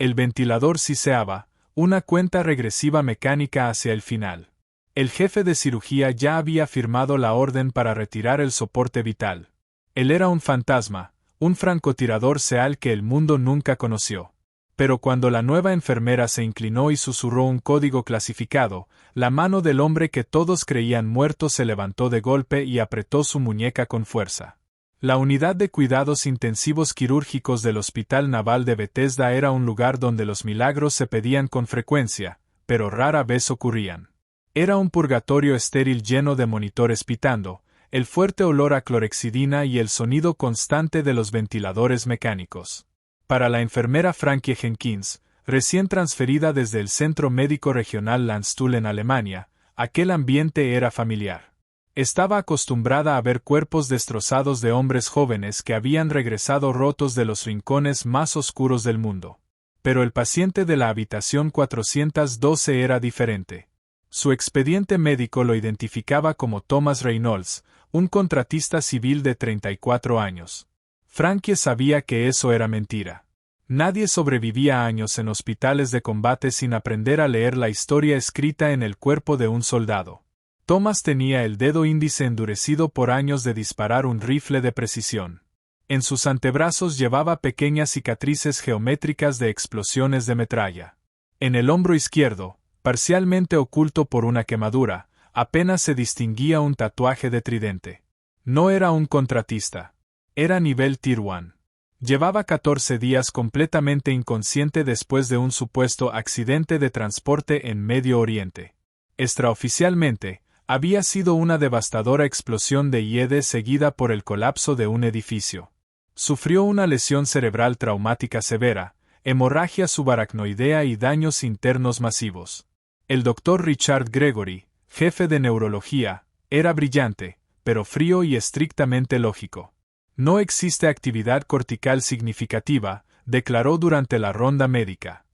El ventilador siseaba, una cuenta regresiva mecánica hacia el final. El jefe de cirugía ya había firmado la orden para retirar el soporte vital. Él era un fantasma, un francotirador seal que el mundo nunca conoció. Pero cuando la nueva enfermera se inclinó y susurró un código clasificado, la mano del hombre que todos creían muerto se levantó de golpe y apretó su muñeca con fuerza. La unidad de cuidados intensivos quirúrgicos del Hospital Naval de Bethesda era un lugar donde los milagros se pedían con frecuencia, pero rara vez ocurrían. Era un purgatorio estéril lleno de monitores pitando, el fuerte olor a clorexidina y el sonido constante de los ventiladores mecánicos. Para la enfermera Frankie Jenkins, recién transferida desde el Centro Médico Regional Landstuhl en Alemania, aquel ambiente era familiar. Estaba acostumbrada a ver cuerpos destrozados de hombres jóvenes que habían regresado rotos de los rincones más oscuros del mundo. Pero el paciente de la habitación 412 era diferente. Su expediente médico lo identificaba como Thomas Reynolds, un contratista civil de 34 años. Frankie sabía que eso era mentira. Nadie sobrevivía años en hospitales de combate sin aprender a leer la historia escrita en el cuerpo de un soldado. Thomas tenía el dedo índice endurecido por años de disparar un rifle de precisión. En sus antebrazos llevaba pequeñas cicatrices geométricas de explosiones de metralla. En el hombro izquierdo, parcialmente oculto por una quemadura, apenas se distinguía un tatuaje de tridente. No era un contratista. Era nivel Tier 1. Llevaba 14 días completamente inconsciente después de un supuesto accidente de transporte en Medio Oriente. Extraoficialmente, había sido una devastadora explosión de IED seguida por el colapso de un edificio. Sufrió una lesión cerebral traumática severa, hemorragia subaracnoidea y daños internos masivos. El Dr. Richard Gregory, jefe de neurología, era brillante, pero frío y estrictamente lógico. No existe actividad cortical significativa, declaró durante la ronda médica.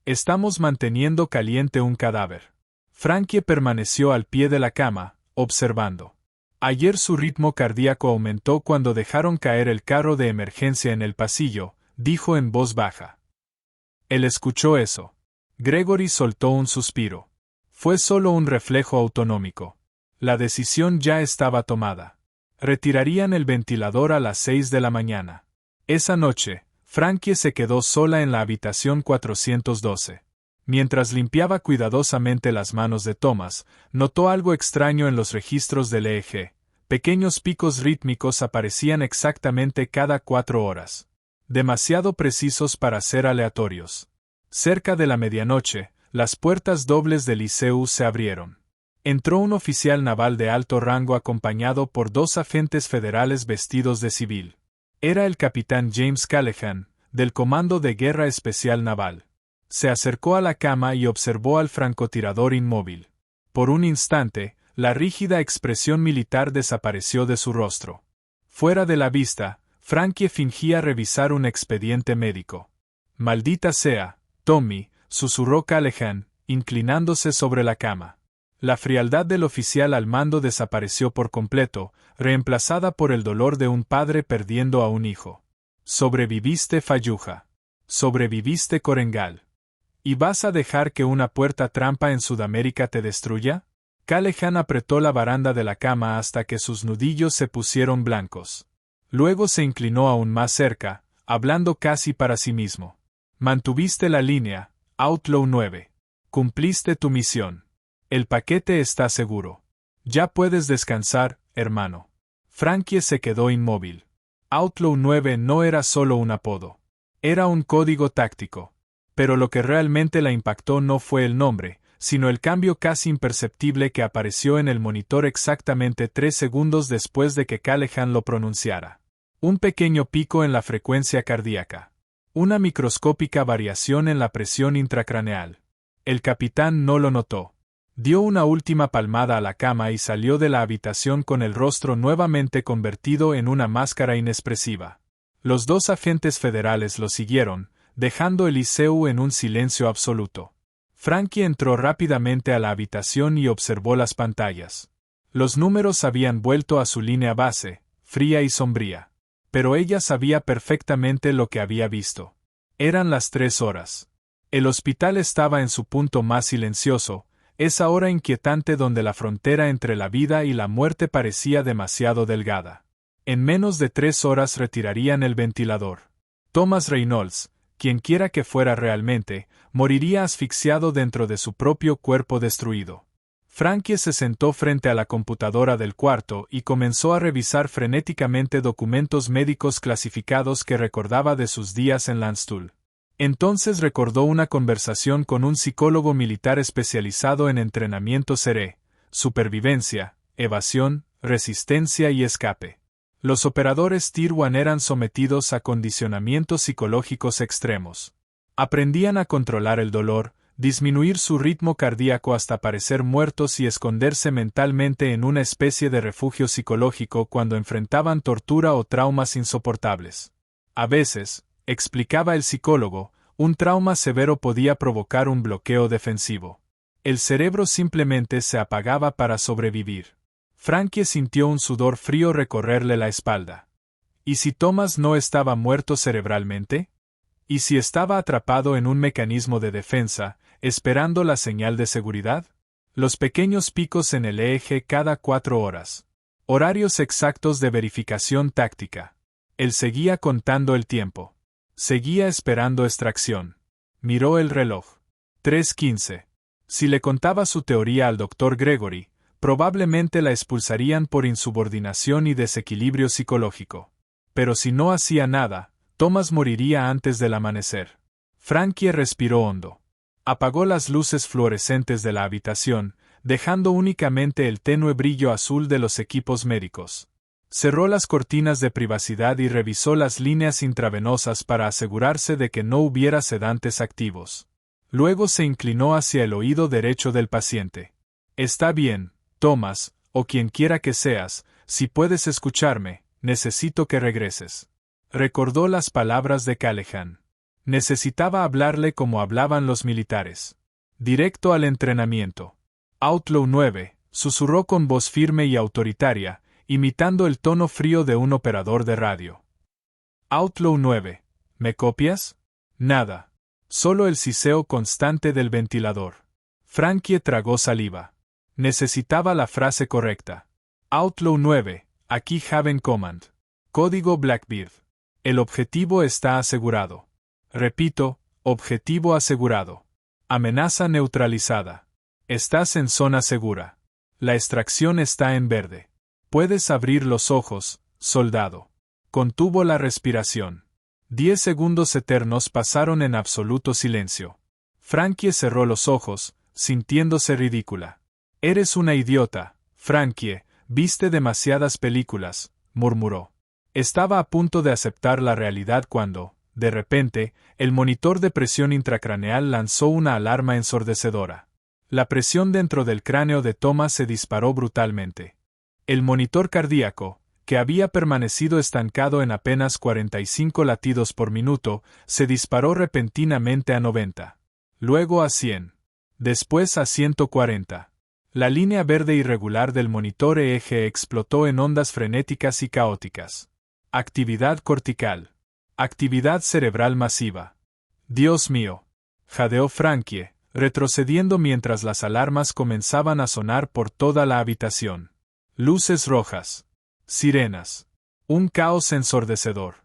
Estamos manteniendo caliente un cadáver. Frankie permaneció al pie de la cama, observando. Ayer su ritmo cardíaco aumentó cuando dejaron caer el carro de emergencia en el pasillo, dijo en voz baja. Él escuchó eso. Gregory soltó un suspiro. Fue solo un reflejo autonómico. La decisión ya estaba tomada. Retirarían el ventilador a las 6 de la mañana. Esa noche, Frankie se quedó sola en la habitación 412. Mientras limpiaba cuidadosamente las manos de Thomas, notó algo extraño en los registros del EEG. Pequeños picos rítmicos aparecían exactamente cada 4 horas. Demasiado precisos para ser aleatorios. Cerca de la medianoche, las puertas dobles del ICU se abrieron. Entró un oficial naval de alto rango acompañado por 2 agentes federales vestidos de civil. Era el capitán James Callahan, del Comando de Guerra Especial Naval. Se acercó a la cama y observó al francotirador inmóvil. Por un instante, la rígida expresión militar desapareció de su rostro. Fuera de la vista, Frankie fingía revisar un expediente médico. «Maldita sea, Tommy», susurró Callahan, inclinándose sobre la cama. La frialdad del oficial al mando desapareció por completo, reemplazada por el dolor de un padre perdiendo a un hijo. «Sobreviviste, Fallujah. Sobreviviste, Korengal. ¿Y vas a dejar que una puerta trampa en Sudamérica te destruya?» Callahan apretó la baranda de la cama hasta que sus nudillos se pusieron blancos. Luego se inclinó aún más cerca, hablando casi para sí mismo. «Mantuviste la línea, Outlaw 9. Cumpliste tu misión. El paquete está seguro. Ya puedes descansar, hermano». Frankie se quedó inmóvil. Outlaw 9 no era solo un apodo. Era un código táctico. Pero lo que realmente la impactó no fue el nombre, sino el cambio casi imperceptible que apareció en el monitor exactamente 3 segundos después de que Callahan lo pronunciara. Un pequeño pico en la frecuencia cardíaca. Una microscópica variación en la presión intracraneal. El capitán no lo notó. Dio una última palmada a la cama y salió de la habitación con el rostro nuevamente convertido en una máscara inexpresiva. Los 2 agentes federales lo siguieron, dejando el ICU en un silencio absoluto. Frankie entró rápidamente a la habitación y observó las pantallas. Los números habían vuelto a su línea base, fría y sombría. Pero ella sabía perfectamente lo que había visto. Eran las 3 horas. El hospital estaba en su punto más silencioso, esa hora inquietante donde la frontera entre la vida y la muerte parecía demasiado delgada. En menos de 3 horas retirarían el ventilador. Thomas Reynolds, quienquiera que fuera realmente, moriría asfixiado dentro de su propio cuerpo destruido. Frankie se sentó frente a la computadora del cuarto y comenzó a revisar frenéticamente documentos médicos clasificados que recordaba de sus días en Landstuhl. Entonces recordó una conversación con un psicólogo militar especializado en entrenamiento CERE, supervivencia, evasión, resistencia y escape. Los operadores Tier 1 eran sometidos a condicionamientos psicológicos extremos. Aprendían a controlar el dolor, disminuir su ritmo cardíaco hasta parecer muertos y esconderse mentalmente en una especie de refugio psicológico cuando enfrentaban tortura o traumas insoportables. A veces, explicaba el psicólogo, un trauma severo podía provocar un bloqueo defensivo. El cerebro simplemente se apagaba para sobrevivir. Frankie sintió un sudor frío recorrerle la espalda. ¿Y si Thomas no estaba muerto cerebralmente? ¿Y si estaba atrapado en un mecanismo de defensa, esperando la señal de seguridad? Los pequeños picos en el eje cada 4 horas. Horarios exactos de verificación táctica. Él seguía contando el tiempo. Seguía esperando extracción. Miró el reloj. 3:15. Si le contaba su teoría al Dr. Gregory, probablemente la expulsarían por insubordinación y desequilibrio psicológico. Pero si no hacía nada, Thomas moriría antes del amanecer. Frankie respiró hondo. Apagó las luces fluorescentes de la habitación, dejando únicamente el tenue brillo azul de los equipos médicos. Cerró las cortinas de privacidad y revisó las líneas intravenosas para asegurarse de que no hubiera sedantes activos. Luego se inclinó hacia el oído derecho del paciente. «Está bien, Thomas, o quienquiera que seas, si puedes escucharme, necesito que regreses». Recordó las palabras de Callahan. Necesitaba hablarle como hablaban los militares. Directo al entrenamiento. Outlaw 9, susurró con voz firme y autoritaria, imitando el tono frío de un operador de radio. Outlaw 9, ¿me copias? Nada. Solo el siseo constante del ventilador. Frankie tragó saliva. Necesitaba la frase correcta. Outlaw 9, aquí Haven Command. Código Blackbeard. El objetivo está asegurado. Repito, objetivo asegurado. Amenaza neutralizada. Estás en zona segura. La extracción está en verde. Puedes abrir los ojos, soldado. Contuvo la respiración. 10 segundos eternos pasaron en absoluto silencio. Frankie cerró los ojos, sintiéndose ridícula. Eres una idiota, Frankie, viste demasiadas películas, murmuró. Estaba a punto de aceptar la realidad cuando, de repente, el monitor de presión intracraneal lanzó una alarma ensordecedora. La presión dentro del cráneo de Thomas se disparó brutalmente. El monitor cardíaco, que había permanecido estancado en apenas 45 latidos por minuto, se disparó repentinamente a 90. Luego a 100. Después a 140. La línea verde irregular del monitor EEG explotó en ondas frenéticas y caóticas. Actividad cortical. Actividad cerebral masiva. Dios mío. Jadeó Frankie, retrocediendo mientras las alarmas comenzaban a sonar por toda la habitación. Luces rojas. Sirenas. Un caos ensordecedor.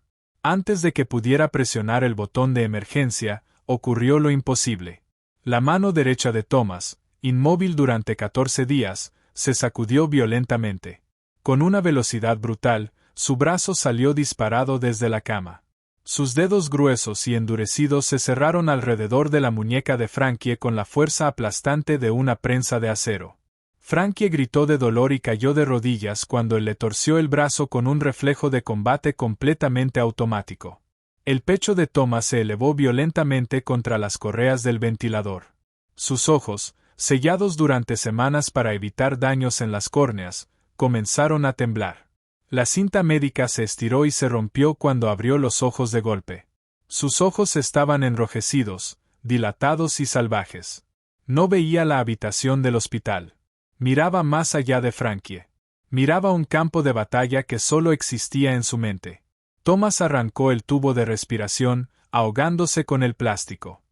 Antes de que pudiera presionar el botón de emergencia, ocurrió lo imposible. La mano derecha de Thomas, inmóvil durante 14 días, se sacudió violentamente. Con una velocidad brutal, su brazo salió disparado desde la cama. Sus dedos gruesos y endurecidos se cerraron alrededor de la muñeca de Frankie con la fuerza aplastante de una prensa de acero. Frankie gritó de dolor y cayó de rodillas cuando él le torció el brazo con un reflejo de combate completamente automático. El pecho de Thomas se elevó violentamente contra las correas del ventilador. Sus ojos, sellados durante semanas para evitar daños en las córneas, comenzaron a temblar. La cinta médica se estiró y se rompió cuando abrió los ojos de golpe. Sus ojos estaban enrojecidos, dilatados y salvajes. No veía la habitación del hospital. Miraba más allá de Frankie. Miraba un campo de batalla que solo existía en su mente. Thomas arrancó el tubo de respiración, ahogándose con el plástico.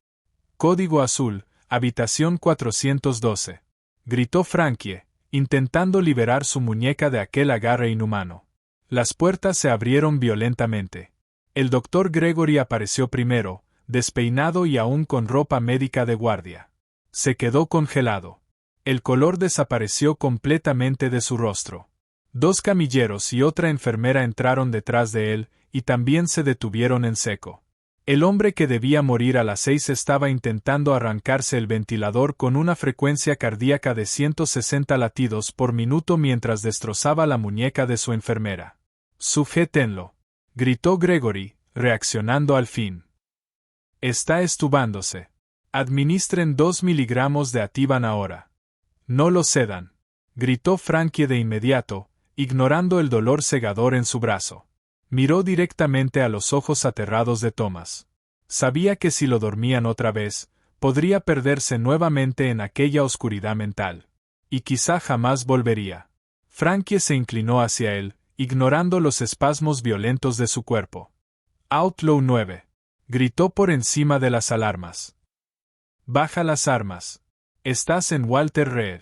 Código azul, habitación 412. Gritó Frankie, intentando liberar su muñeca de aquel agarre inhumano. Las puertas se abrieron violentamente. El doctor Gregory apareció primero, despeinado y aún con ropa médica de guardia. Se quedó congelado. El color desapareció completamente de su rostro. 2 camilleros y otra enfermera entraron detrás de él, y también se detuvieron en seco. El hombre que debía morir a las 6 estaba intentando arrancarse el ventilador con una frecuencia cardíaca de 160 latidos por minuto mientras destrozaba la muñeca de su enfermera. «Sujétenlo», gritó Gregory, reaccionando al fin. «Está estubándose. Administren 2 miligramos de Ativan ahora. No lo cedan», gritó Frankie de inmediato, ignorando el dolor cegador en su brazo. Miró directamente a los ojos aterrados de Thomas. Sabía que si lo dormían otra vez, podría perderse nuevamente en aquella oscuridad mental. Y quizá jamás volvería. Frankie se inclinó hacia él, ignorando los espasmos violentos de su cuerpo. «Outlaw 9», gritó por encima de las alarmas. «Baja las armas. Estás en Walter Reed.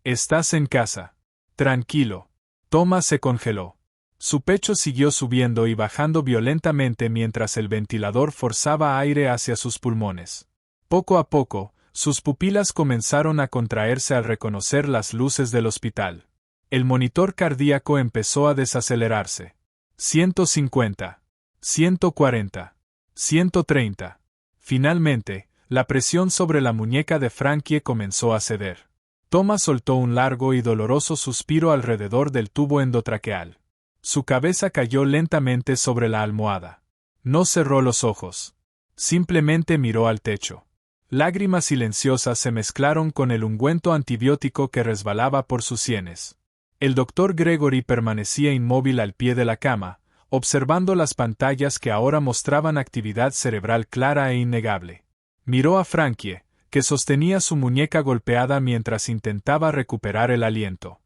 Estás en casa. Tranquilo». Thomas se congeló. Su pecho siguió subiendo y bajando violentamente mientras el ventilador forzaba aire hacia sus pulmones. Poco a poco, sus pupilas comenzaron a contraerse al reconocer las luces del hospital. El monitor cardíaco empezó a desacelerarse. 150. 140. 130. Finalmente, la presión sobre la muñeca de Frankie comenzó a ceder. Thomas soltó un largo y doloroso suspiro alrededor del tubo endotraqueal. Su cabeza cayó lentamente sobre la almohada. No cerró los ojos. Simplemente miró al techo. Lágrimas silenciosas se mezclaron con el ungüento antibiótico que resbalaba por sus sienes. El doctor Gregory permanecía inmóvil al pie de la cama, observando las pantallas que ahora mostraban actividad cerebral clara e innegable. Miró a Frankie, que sostenía su muñeca golpeada mientras intentaba recuperar el aliento.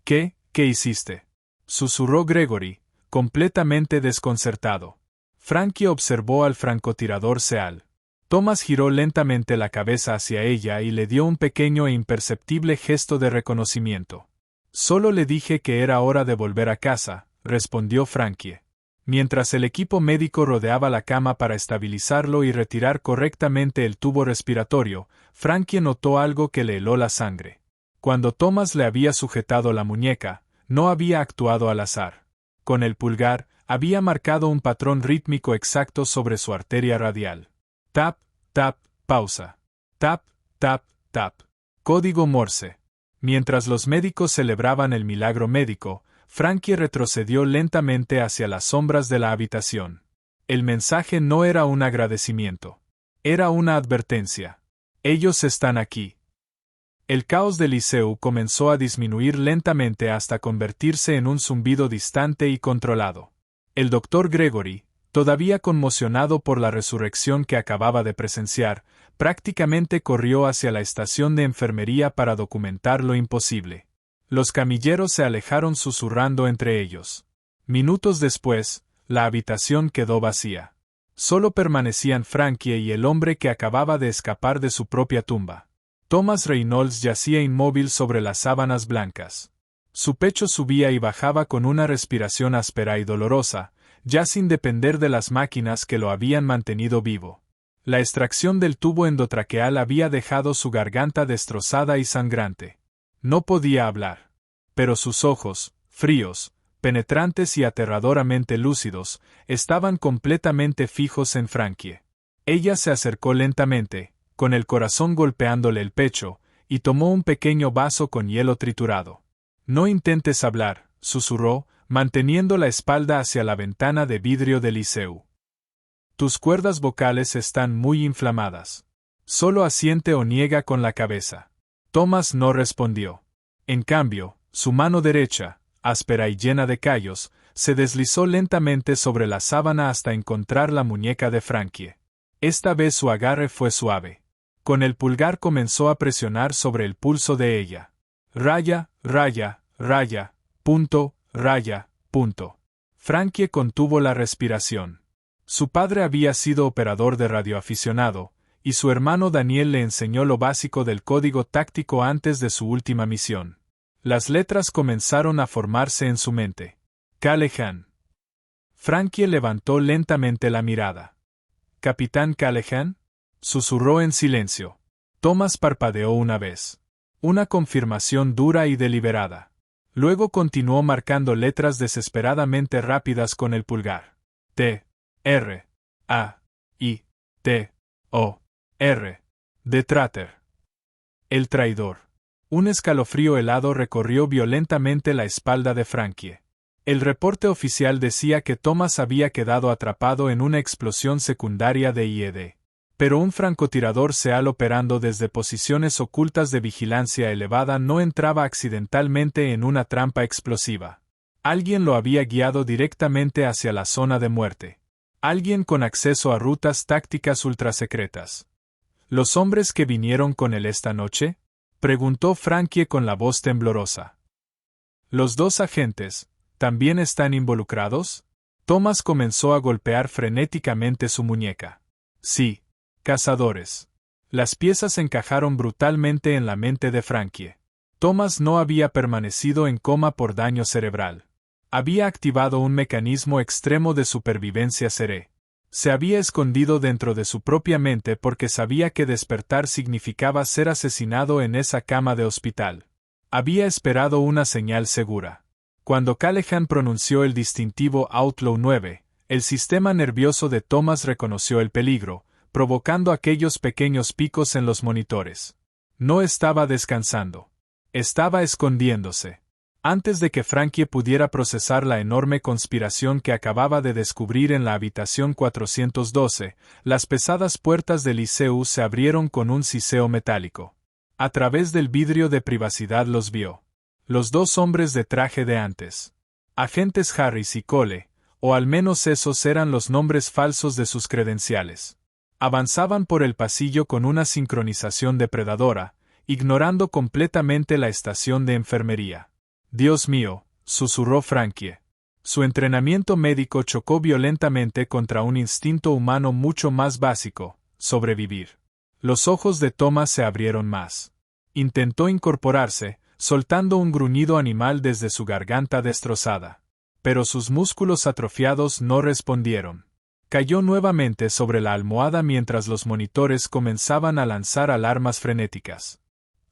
¿Qué hiciste?», susurró Gregory, completamente desconcertado. Frankie observó al francotirador Seal. Thomas giró lentamente la cabeza hacia ella y le dio un pequeño e imperceptible gesto de reconocimiento. «Solo le dije que era hora de volver a casa», respondió Frankie. Mientras el equipo médico rodeaba la cama para estabilizarlo y retirar correctamente el tubo respiratorio, Frankie notó algo que le heló la sangre. Cuando Thomas le había sujetado la muñeca, no había actuado al azar. Con el pulgar, había marcado un patrón rítmico exacto sobre su arteria radial. Tap, tap, pausa. Tap, tap, tap. Código Morse. Mientras los médicos celebraban el milagro médico, Frankie retrocedió lentamente hacia las sombras de la habitación. El mensaje no era un agradecimiento. Era una advertencia. «Ellos están aquí». El caos del Liceu comenzó a disminuir lentamente hasta convertirse en un zumbido distante y controlado. El doctor Gregory, todavía conmocionado por la resurrección que acababa de presenciar, prácticamente corrió hacia la estación de enfermería para documentar lo imposible. Los camilleros se alejaron susurrando entre ellos. Minutos después, la habitación quedó vacía. Solo permanecían Frankie y el hombre que acababa de escapar de su propia tumba. Thomas Reynolds yacía inmóvil sobre las sábanas blancas. Su pecho subía y bajaba con una respiración áspera y dolorosa, ya sin depender de las máquinas que lo habían mantenido vivo. La extracción del tubo endotraqueal había dejado su garganta destrozada y sangrante. No podía hablar. Pero sus ojos, fríos, penetrantes y aterradoramente lúcidos, estaban completamente fijos en Frankie. Ella se acercó lentamente, con el corazón golpeándole el pecho, y tomó un pequeño vaso con hielo triturado. «No intentes hablar», susurró, manteniendo la espalda hacia la ventana de vidrio del Liceu. «Tus cuerdas vocales están muy inflamadas. Solo asiente o niega con la cabeza». Thomas no respondió. En cambio, su mano derecha, áspera y llena de callos, se deslizó lentamente sobre la sábana hasta encontrar la muñeca de Frankie. Esta vez su agarre fue suave. Con el pulgar comenzó a presionar sobre el pulso de ella. Raya, raya, raya, punto, raya, punto. Frankie contuvo la respiración. Su padre había sido operador de radioaficionado, y su hermano Daniel le enseñó lo básico del código táctico antes de su última misión. Las letras comenzaron a formarse en su mente. Callahan. Frankie levantó lentamente la mirada. ¿Capitán Callahan? Susurró en silencio. Thomas parpadeó una vez. Una confirmación dura y deliberada. Luego continuó marcando letras desesperadamente rápidas con el pulgar. T, R, A, I, T, O, R. De Tratter. El traidor. Un escalofrío helado recorrió violentamente la espalda de Frankie. El reporte oficial decía que Thomas había quedado atrapado en una explosión secundaria de IED. Pero un francotirador SEAL operando desde posiciones ocultas de vigilancia elevada no entraba accidentalmente en una trampa explosiva. Alguien lo había guiado directamente hacia la zona de muerte. Alguien con acceso a rutas tácticas ultrasecretas. ¿Los hombres que vinieron con él esta noche? Preguntó Frankie con la voz temblorosa. ¿Los dos agentes también están involucrados? Thomas comenzó a golpear frenéticamente su muñeca. Sí. Cazadores. Las piezas encajaron brutalmente en la mente de Frankie. Thomas no había permanecido en coma por daño cerebral. Había activado un mecanismo extremo de supervivencia seré. Se había escondido dentro de su propia mente porque sabía que despertar significaba ser asesinado en esa cama de hospital. Había esperado una señal segura. Cuando Callahan pronunció el distintivo Outlaw 9, el sistema nervioso de Thomas reconoció el peligro, provocando aquellos pequeños picos en los monitores. No estaba descansando. Estaba escondiéndose. Antes de que Frankie pudiera procesar la enorme conspiración que acababa de descubrir en la habitación 412, las pesadas puertas del liceu se abrieron con un siseo metálico. A través del vidrio de privacidad los vio. Los dos hombres de traje de antes. Agentes Harris y Cole, o al menos esos eran los nombres falsos de sus credenciales. Avanzaban por el pasillo con una sincronización depredadora, ignorando completamente la estación de enfermería. Dios mío, susurró Frankie. Su entrenamiento médico chocó violentamente contra un instinto humano mucho más básico, sobrevivir. Los ojos de Thomas se abrieron más. Intentó incorporarse, soltando un gruñido animal desde su garganta destrozada. Pero sus músculos atrofiados no respondieron. Cayó nuevamente sobre la almohada mientras los monitores comenzaban a lanzar alarmas frenéticas.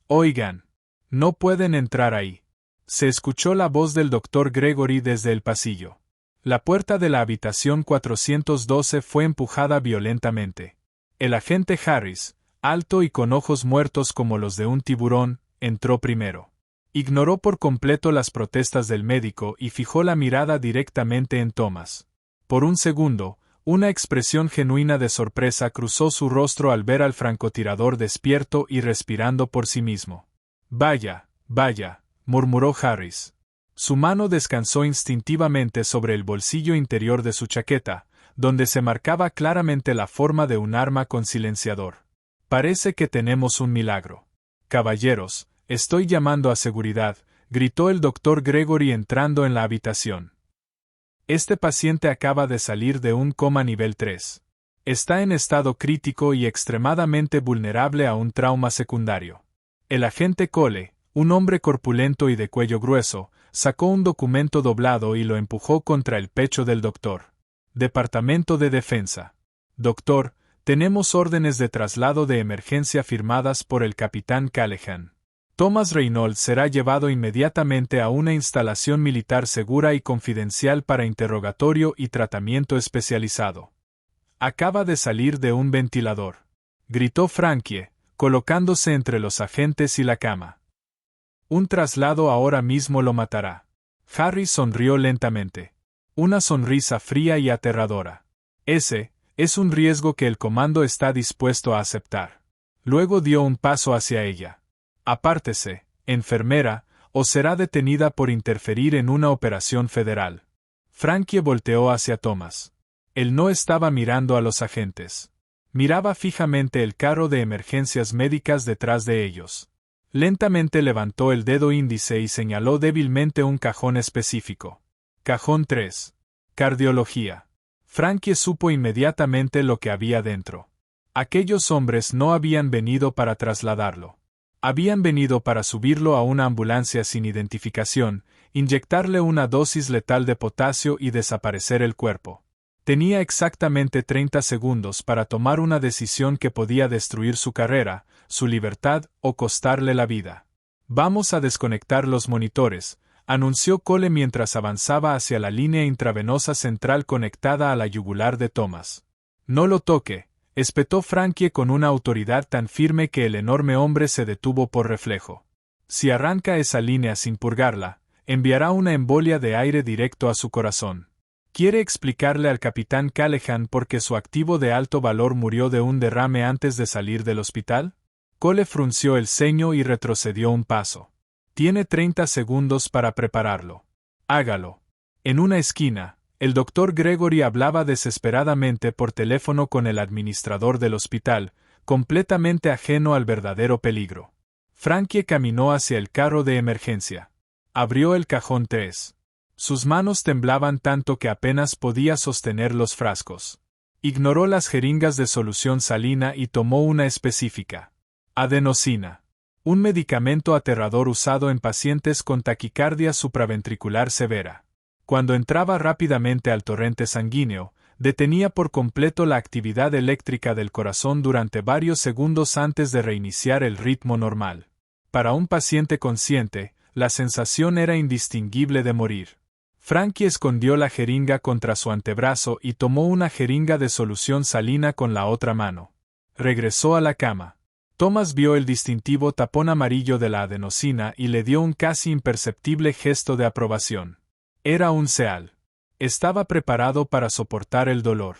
Oigan. No pueden entrar ahí. Se escuchó la voz del Dr. Gregory desde el pasillo. La puerta de la habitación 412 fue empujada violentamente. El agente Harris, alto y con ojos muertos como los de un tiburón, entró primero. Ignoró por completo las protestas del médico y fijó la mirada directamente en Thomas. Por un segundo, una expresión genuina de sorpresa cruzó su rostro al ver al francotirador despierto y respirando por sí mismo. Vaya, vaya, murmuró Harris. Su mano descansó instintivamente sobre el bolsillo interior de su chaqueta, donde se marcaba claramente la forma de un arma con silenciador. Parece que tenemos un milagro. Caballeros, estoy llamando a seguridad, gritó el Dr. Gregory entrando en la habitación. Este paciente acaba de salir de un coma nivel 3. Está en estado crítico y extremadamente vulnerable a un trauma secundario. El agente Cole, un hombre corpulento y de cuello grueso, sacó un documento doblado y lo empujó contra el pecho del doctor. Departamento de Defensa. Doctor, tenemos órdenes de traslado de emergencia firmadas por el capitán Callahan. Thomas Reynolds será llevado inmediatamente a una instalación militar segura y confidencial para interrogatorio y tratamiento especializado. Acaba de salir de un ventilador. Gritó Frankie, colocándose entre los agentes y la cama. Un traslado ahora mismo lo matará. Harry sonrió lentamente. Una sonrisa fría y aterradora. Ese es un riesgo que el comando está dispuesto a aceptar. Luego dio un paso hacia ella. Apártese, enfermera, o será detenida por interferir en una operación federal. Frankie volteó hacia Thomas. Él no estaba mirando a los agentes. Miraba fijamente el carro de emergencias médicas detrás de ellos. Lentamente levantó el dedo índice y señaló débilmente un cajón específico. Cajón 3. Cardiología. Frankie supo inmediatamente lo que había dentro. Aquellos hombres no habían venido para trasladarlo. Habían venido para subirlo a una ambulancia sin identificación, inyectarle una dosis letal de potasio y desaparecer el cuerpo. Tenía exactamente 30 segundos para tomar una decisión que podía destruir su carrera, su libertad o costarle la vida. «Vamos a desconectar los monitores», anunció Cole mientras avanzaba hacia la línea intravenosa central conectada a la yugular de Thomas. «No lo toque», espetó Frankie con una autoridad tan firme que el enorme hombre se detuvo por reflejo. «Si arranca esa línea sin purgarla, enviará una embolia de aire directo a su corazón. ¿Quiere explicarle al capitán Callahan por qué su activo de alto valor murió de un derrame antes de salir del hospital?» Cole frunció el ceño y retrocedió un paso. «Tiene 30 segundos para prepararlo. Hágalo». En una esquina, el doctor Gregory hablaba desesperadamente por teléfono con el administrador del hospital, completamente ajeno al verdadero peligro. Frankie caminó hacia el carro de emergencia. Abrió el cajón 3. Sus manos temblaban tanto que apenas podía sostener los frascos. Ignoró las jeringas de solución salina y tomó una específica. Adenosina. Un medicamento aterrador usado en pacientes con taquicardia supraventricular severa. Cuando entraba rápidamente al torrente sanguíneo, detenía por completo la actividad eléctrica del corazón durante varios segundos antes de reiniciar el ritmo normal. Para un paciente consciente, la sensación era indistinguible de morir. Frankie escondió la jeringa contra su antebrazo y tomó una jeringa de solución salina con la otra mano. Regresó a la cama. Thomas vio el distintivo tapón amarillo de la adenosina y le dio un casi imperceptible gesto de aprobación. Era un SEAL. Estaba preparado para soportar el dolor.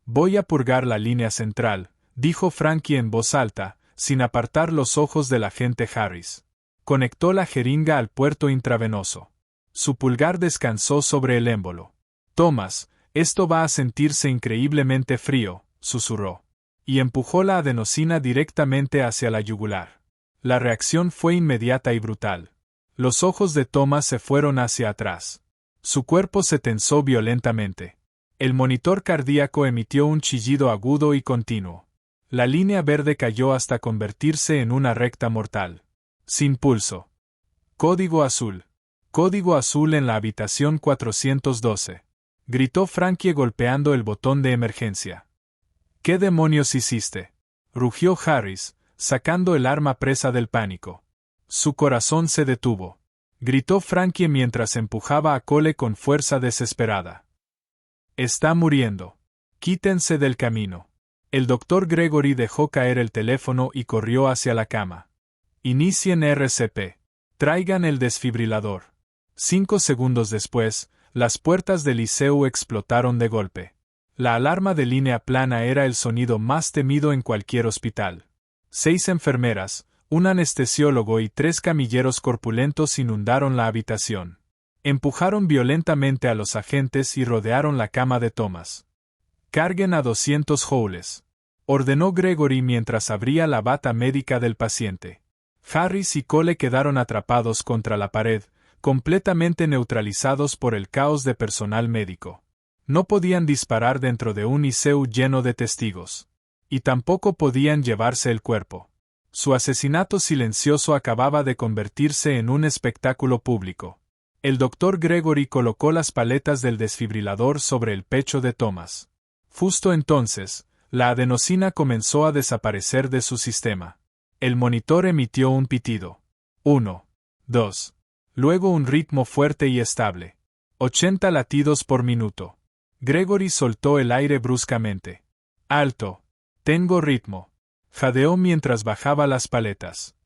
«Voy a purgar la línea central», dijo Frankie en voz alta, sin apartar los ojos del agente Harris. Conectó la jeringa al puerto intravenoso. Su pulgar descansó sobre el émbolo. «Thomas, esto va a sentirse increíblemente frío», susurró. Y empujó la adenosina directamente hacia la yugular. La reacción fue inmediata y brutal. Los ojos de Thomas se fueron hacia atrás. Su cuerpo se tensó violentamente. El monitor cardíaco emitió un chillido agudo y continuo. La línea verde cayó hasta convertirse en una recta mortal. Sin pulso. Código azul. Código azul en la habitación 412. Gritó Frankie golpeando el botón de emergencia. «¿Qué demonios hiciste?», rugió Harris, sacando el arma presa del pánico. Su corazón se detuvo. Gritó Frankie mientras empujaba a Cole con fuerza desesperada. «Está muriendo. Quítense del camino». El doctor Gregory dejó caer el teléfono y corrió hacia la cama. «Inicien RCP. Traigan el desfibrilador». 5 segundos después, las puertas del ICU explotaron de golpe. La alarma de línea plana era el sonido más temido en cualquier hospital. 6 enfermeras, un anestesiólogo y 3 camilleros corpulentos inundaron la habitación. Empujaron violentamente a los agentes y rodearon la cama de Thomas. «Carguen a 200 joules», ordenó Gregory mientras abría la bata médica del paciente. Harris y Cole quedaron atrapados contra la pared, completamente neutralizados por el caos de personal médico. No podían disparar dentro de un ICU lleno de testigos. Y tampoco podían llevarse el cuerpo. Su asesinato silencioso acababa de convertirse en un espectáculo público. El doctor Gregory colocó las paletas del desfibrilador sobre el pecho de Thomas. Justo entonces, la adenosina comenzó a desaparecer de su sistema. El monitor emitió un pitido. 1, 2. Luego un ritmo fuerte y estable. 80 latidos por minuto. Gregory soltó el aire bruscamente. «Alto. Tengo ritmo», jadeó mientras bajaba las paletas.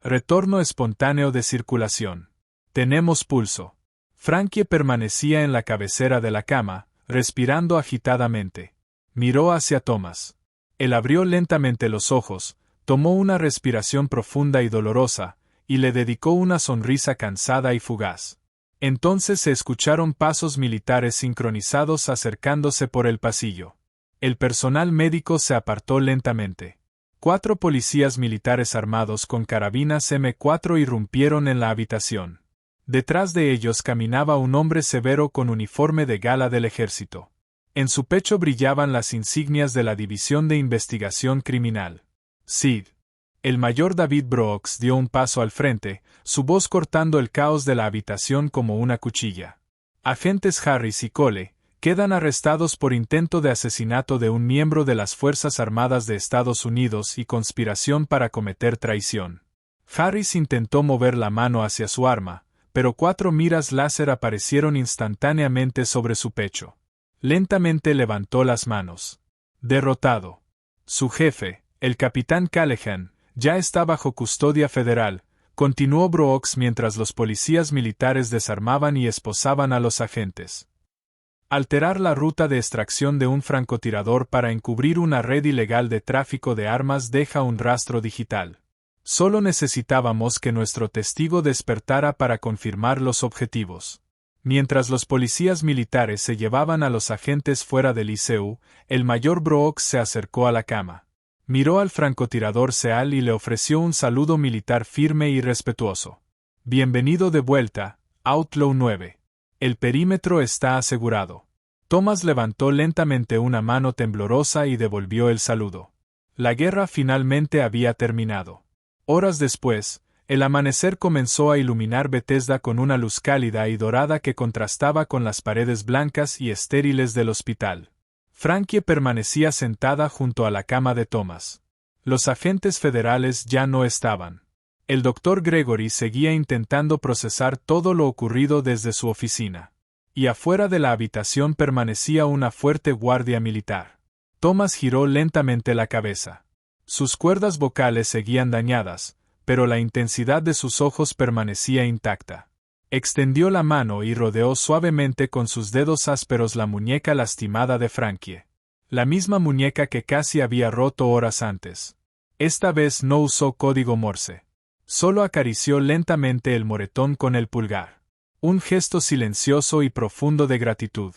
«Retorno espontáneo de circulación. Tenemos pulso». Frankie permanecía en la cabecera de la cama, respirando agitadamente. Miró hacia Thomas. Él abrió lentamente los ojos, tomó una respiración profunda y dolorosa, y le dedicó una sonrisa cansada y fugaz. Entonces se escucharon pasos militares sincronizados acercándose por el pasillo. El personal médico se apartó lentamente. 4 policías militares armados con carabinas M4 irrumpieron en la habitación. Detrás de ellos caminaba un hombre severo con uniforme de gala del ejército. En su pecho brillaban las insignias de la División de Investigación Criminal. Sid. El mayor David Brooks dio un paso al frente, su voz cortando el caos de la habitación como una cuchilla. Agentes Harris y Cole quedan arrestados por intento de asesinato de un miembro de las Fuerzas Armadas de Estados Unidos y conspiración para cometer traición. Harris intentó mover la mano hacia su arma, pero 4 miras láser aparecieron instantáneamente sobre su pecho. Lentamente levantó las manos. Derrotado. Su jefe, el capitán Callahan, ya está bajo custodia federal, continuó Brooks mientras los policías militares desarmaban y esposaban a los agentes. Alterar la ruta de extracción de un francotirador para encubrir una red ilegal de tráfico de armas deja un rastro digital. Solo necesitábamos que nuestro testigo despertara para confirmar los objetivos. Mientras los policías militares se llevaban a los agentes fuera del ICU, el mayor Brooks se acercó a la cama. Miró al francotirador Seal y le ofreció un saludo militar firme y respetuoso. Bienvenido de vuelta, Outlaw 9. El perímetro está asegurado. Thomas levantó lentamente una mano temblorosa y devolvió el saludo. La guerra finalmente había terminado. Horas después, el amanecer comenzó a iluminar Bethesda con una luz cálida y dorada que contrastaba con las paredes blancas y estériles del hospital. Frankie permanecía sentada junto a la cama de Thomas. Los agentes federales ya no estaban. El doctor Gregory seguía intentando procesar todo lo ocurrido desde su oficina. Y afuera de la habitación permanecía una fuerte guardia militar. Thomas giró lentamente la cabeza. Sus cuerdas vocales seguían dañadas, pero la intensidad de sus ojos permanecía intacta. Extendió la mano y rodeó suavemente con sus dedos ásperos la muñeca lastimada de Frankie. La misma muñeca que casi había roto horas antes. Esta vez no usó código Morse. Solo acarició lentamente el moretón con el pulgar. Un gesto silencioso y profundo de gratitud.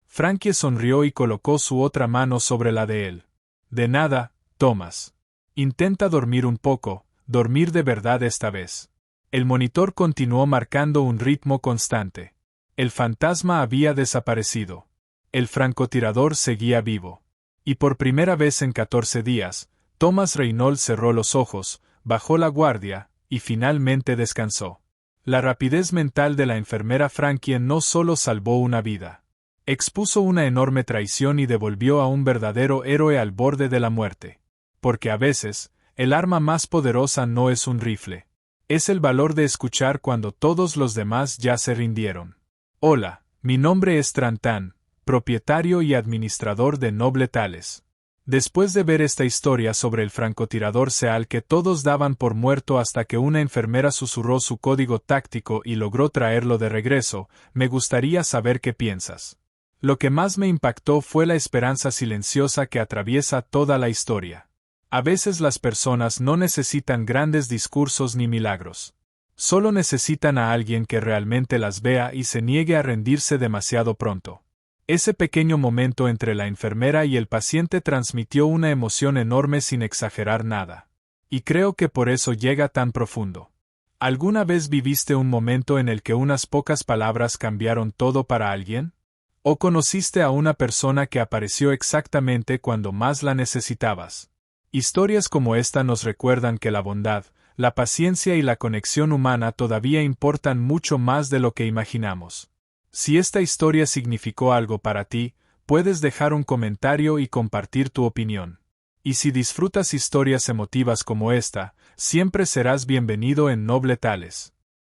Frankie sonrió y colocó su otra mano sobre la de él. De nada, Thomas. Intenta dormir un poco, dormir de verdad esta vez. El monitor continuó marcando un ritmo constante. El fantasma había desaparecido. El francotirador seguía vivo. Y por primera vez en 14 días, Thomas Reynolds cerró los ojos, bajó la guardia, y finalmente descansó. La rapidez mental de la enfermera Frankie no solo salvó una vida. Expuso una enorme traición y devolvió a un verdadero héroe al borde de la muerte. Porque a veces, el arma más poderosa no es un rifle. Es el valor de escuchar cuando todos los demás ya se rindieron. Hola, mi nombre es Trantan, propietario y administrador de Noble Tales. Después de ver esta historia sobre el francotirador Seal que todos daban por muerto hasta que una enfermera susurró su código táctico y logró traerlo de regreso, me gustaría saber qué piensas. Lo que más me impactó fue la esperanza silenciosa que atraviesa toda la historia. A veces las personas no necesitan grandes discursos ni milagros. Solo necesitan a alguien que realmente las vea y se niegue a rendirse demasiado pronto. Ese pequeño momento entre la enfermera y el paciente transmitió una emoción enorme sin exagerar nada. Y creo que por eso llega tan profundo. ¿Alguna vez viviste un momento en el que unas pocas palabras cambiaron todo para alguien? ¿O conociste a una persona que apareció exactamente cuando más la necesitabas? Historias como esta nos recuerdan que la bondad, la paciencia y la conexión humana todavía importan mucho más de lo que imaginamos. Si esta historia significó algo para ti, puedes dejar un comentario y compartir tu opinión. Y si disfrutas historias emotivas como esta, siempre serás bienvenido en Noble Tales.